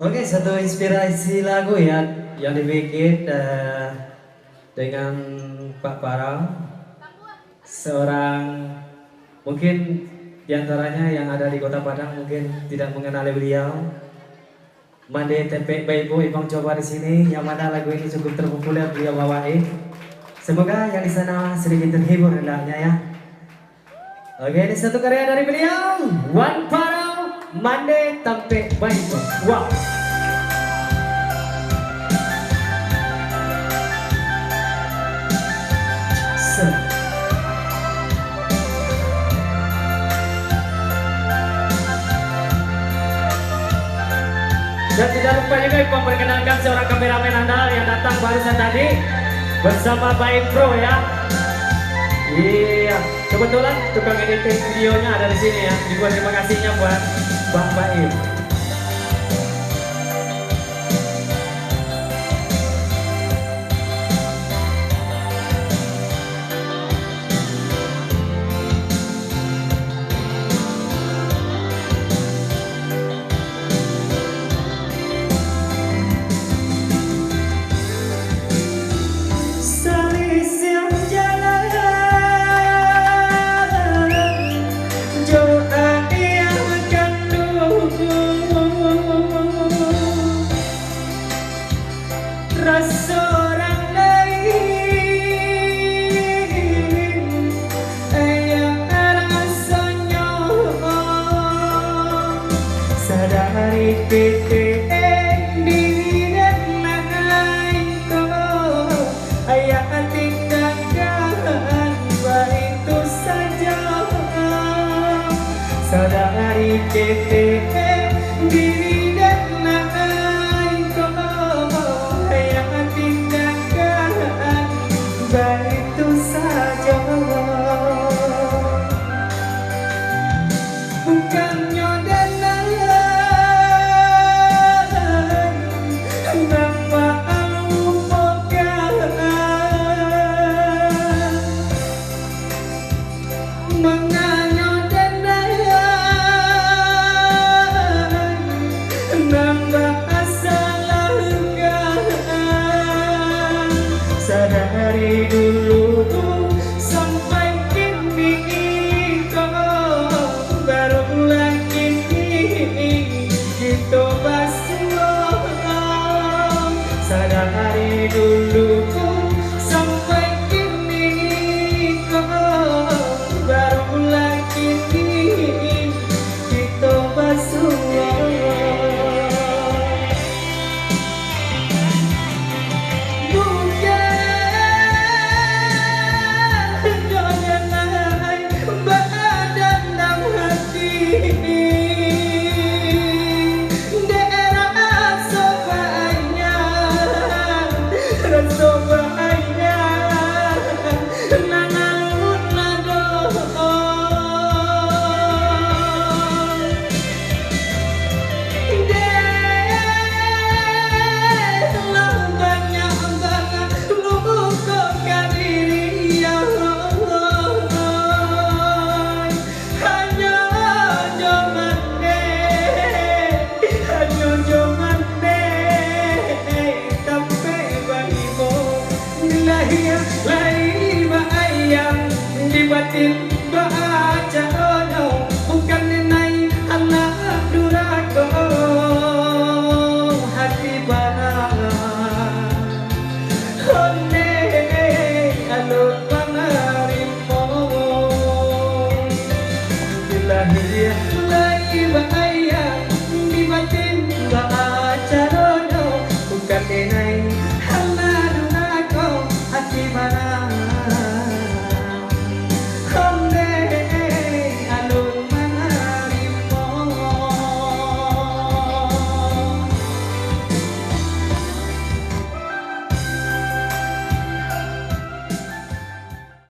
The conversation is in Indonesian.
Oke, satu inspirasi lagu ya yang dibikin dengan Pak Parau, seorang mungkin diantaranya yang ada di Kota Padang mungkin tidak mengenali beliau. Mande Tempe Baibo Ibang coba di sini, yang mana lagu ini cukup terpopuler beliau bawain. Semoga yang di sana sedikit terhibur hendaknya ya. Oke, ini satu karya dari beliau, Wan Parau, Mande Tempe Baibo. Wow. Dan tidak lupa juga memperkenalkan seorang kameramen andal yang datang barusan tadi bersama Baim Pro ya. Iya, kebetulan tukang editing videonya ada di sini ya. Juga terima kasihnya buat Bang Baim. Sadari PT diri dan lain kau ayah tinggalkan itu saja. Sadari PT diri dan lain kau ayah tinggalkan itu saja. Bukannya dari dulu sampai kini kau baru lagi kita basuh. Sadari dulu sampai kini kau baru lagi kita basuh. Lahir ba ayam di batin